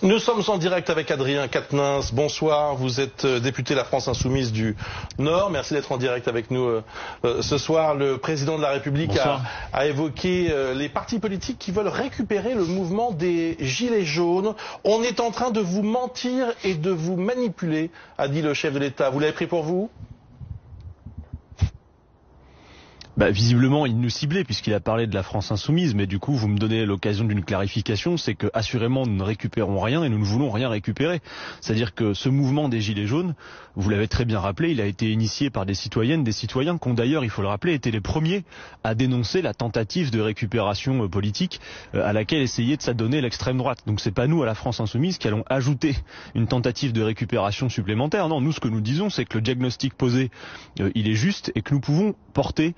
Nous sommes en direct avec Adrien Quatennens. Bonsoir, vous êtes député de la France Insoumise du Nord. Merci d'être en direct avec nous ce soir. Le président de la République a évoqué les partis politiques qui veulent récupérer le mouvement des Gilets jaunes. On est en train de vous mentir et de vous manipuler, a dit le chef de l'État. Vous l'avez pris pour vous ? Visiblement, il nous ciblait puisqu'il a parlé de la France Insoumise, mais du coup, vous me donnez l'occasion d'une clarification, c'est que assurément, nous ne récupérons rien et nous ne voulons rien récupérer. C'est-à-dire que ce mouvement des Gilets jaunes, vous l'avez très bien rappelé, il a été initié par des citoyennes, des citoyens qui ont d'ailleurs, il faut le rappeler, été les premiers à dénoncer la tentative de récupération politique à laquelle essayait de s'adonner l'extrême droite. Donc c'est pas nous, à la France Insoumise, qui allons ajouter une tentative de récupération supplémentaire. Non, nous, ce que nous disons, c'est que le diagnostic posé, il est juste et que nous pouvons porter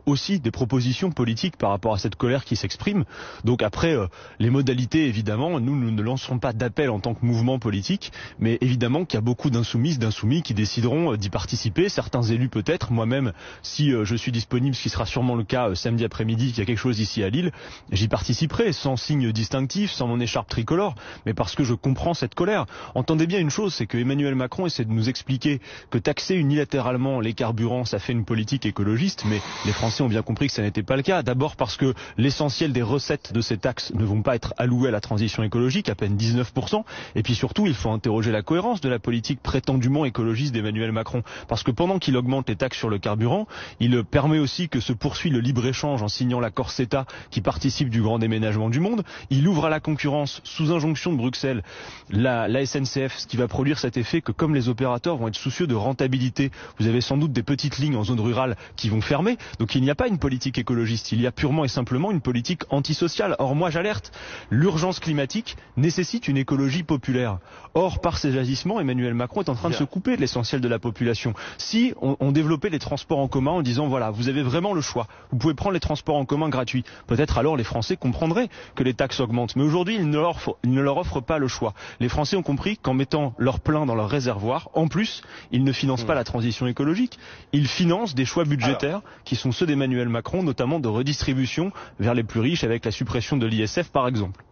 aussi des propositions politiques par rapport à cette colère qui s'exprime. Donc après, les modalités, évidemment, nous ne lancerons pas d'appel en tant que mouvement politique, mais évidemment qu'il y a beaucoup d'insoumises, d'insoumis qui décideront d'y participer, certains élus peut-être, moi-même, si je suis disponible, ce qui sera sûrement le cas samedi après-midi, qu'il y a quelque chose ici à Lille, j'y participerai, sans signe distinctif, sans mon écharpe tricolore, mais parce que je comprends cette colère. Entendez bien une chose, c'est que Emmanuel Macron essaie de nous expliquer que taxer unilatéralement les carburants, ça fait une politique écologiste, mais les Français ont bien compris que ça n'était pas le cas. D'abord parce que l'essentiel des recettes de ces taxes ne vont pas être allouées à la transition écologique, à peine 19%. Et puis surtout, il faut interroger la cohérence de la politique prétendument écologiste d'Emmanuel Macron. Parce que pendant qu'il augmente les taxes sur le carburant, il permet aussi que se poursuit le libre-échange en signant l'accord CETA qui participe du grand déménagement du monde. Il ouvre à la concurrence, sous injonction de Bruxelles, la SNCF, ce qui va produire cet effet que comme les opérateurs vont être soucieux de rentabilité, vous avez sans doute des petites lignes en zone rurale qui vont fermer. Donc il n'y a pas une politique écologiste, il y a purement et simplement une politique antisociale. Or moi j'alerte, l'urgence climatique nécessite une écologie populaire. Or par ces agissements, Emmanuel Macron est en train de se couper de l'essentiel de la population. Si on développait les transports en commun en disant voilà, vous avez vraiment le choix, vous pouvez prendre les transports en commun gratuits, peut-être alors les Français comprendraient que les taxes augmentent. Mais aujourd'hui ils ne leur offrent pas le choix. Les Français ont compris qu'en mettant leur plein dans leur réservoir, en plus, ils ne financent pas la transition écologique, ils financent des choix budgétaires qui sont ceux d'Emmanuel Macron, notamment de redistribution vers les plus riches avec la suppression de l'ISF par exemple.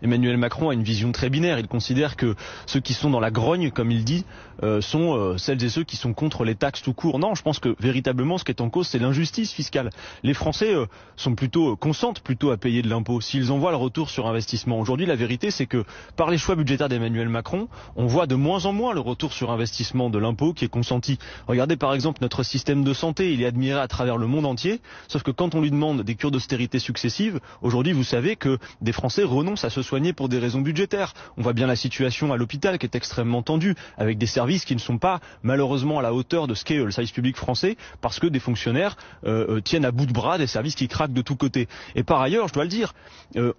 Emmanuel Macron a une vision très binaire. Il considère que ceux qui sont dans la grogne, comme il dit, sont celles et ceux qui sont contre les taxes tout court. Non, je pense que véritablement ce qui est en cause, c'est l'injustice fiscale. Les Français consentent plutôt à payer de l'impôt s'ils en voient le retour sur investissement. Aujourd'hui, la vérité, c'est que par les choix budgétaires d'Emmanuel Macron, on voit de moins en moins le retour sur investissement de l'impôt qui est consenti. Regardez par exemple notre système de santé, il est admiré à travers le monde entier, sauf que quand on lui demande des cures d'austérité successives, aujourd'hui vous savez que des Français renoncent à se soigner pour des raisons budgétaires. On voit bien la situation à l'hôpital qui est extrêmement tendue, avec des services qui ne sont pas malheureusement à la hauteur de ce qu'est le service public français, parce que des fonctionnaires tiennent à bout de bras des services qui craquent de tous côtés. Et par ailleurs, je dois le dire,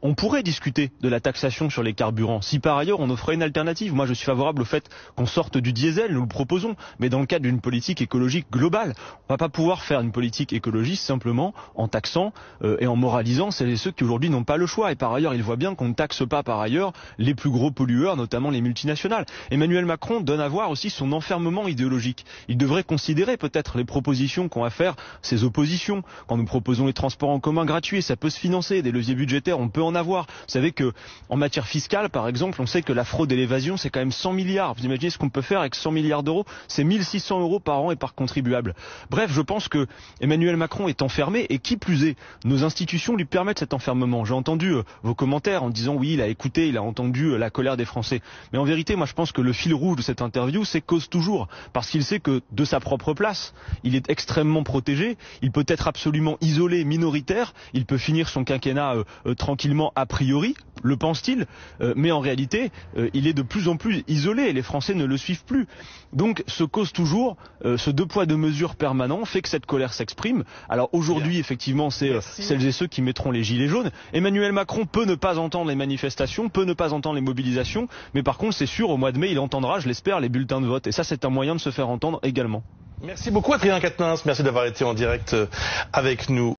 on pourrait discuter de la taxation sur les carburants, si par ailleurs on offrait une alternative. Moi je suis favorable au fait qu'on sorte du diesel, nous le proposons, mais dans le cadre d'une politique écologique globale. On ne va pas pouvoir faire une politique écologiste simplement en taxant et en moralisant celles et ceux qui aujourd'hui n'ont pas le choix. Et par ailleurs, il voit bien qu'on ne taxe pas par ailleurs les plus gros pollueurs, notamment les multinationales. Emmanuel Macron donne à voir aussi son enfermement idéologique. Il devrait considérer peut-être les propositions qu'ont à faire ses oppositions. Quand nous proposons les transports en commun gratuits, ça peut se financer, des leviers budgétaires, on peut en avoir. Vous savez que en matière fiscale, par exemple, on sait que la fraude et l'évasion, c'est quand même 100 milliards. Vous imaginez ce qu'on peut faire avec 100 milliards d'euros? C'est 1600 euros par an et par contribuable. Bref, je pense que Emmanuel Macron est enfermé et qui plus est, nos institutions lui permettent cet enfermement. J'ai entendu vos commentaires en disant oui, il a écouté, il a entendu la colère des Français. Mais en vérité, moi je pense que le fil rouge de cette interview, c'est cause toujours. Parce qu'il sait que de sa propre place, il est extrêmement protégé, il peut être absolument isolé, minoritaire, il peut finir son quinquennat tranquillement a priori, le pense-t-il, mais en réalité, il est de plus en plus isolé et les Français ne le suivent plus. Donc ce cause toujours, ce deux poids deux mesures permanent fait que cette colère s'exprime. Alors aujourd'hui, effectivement, c'est celles et ceux qui mettront les gilets jaunes. Emmanuel Macron peut ne pas entendre les manifestations, peut ne pas entendre les mobilisations, mais par contre, c'est sûr, au mois de mai, il entendra, je l'espère, les bulletins de vote. Et ça, c'est un moyen de se faire entendre également. Merci beaucoup Adrien Quatennens, merci d'avoir été en direct avec nous.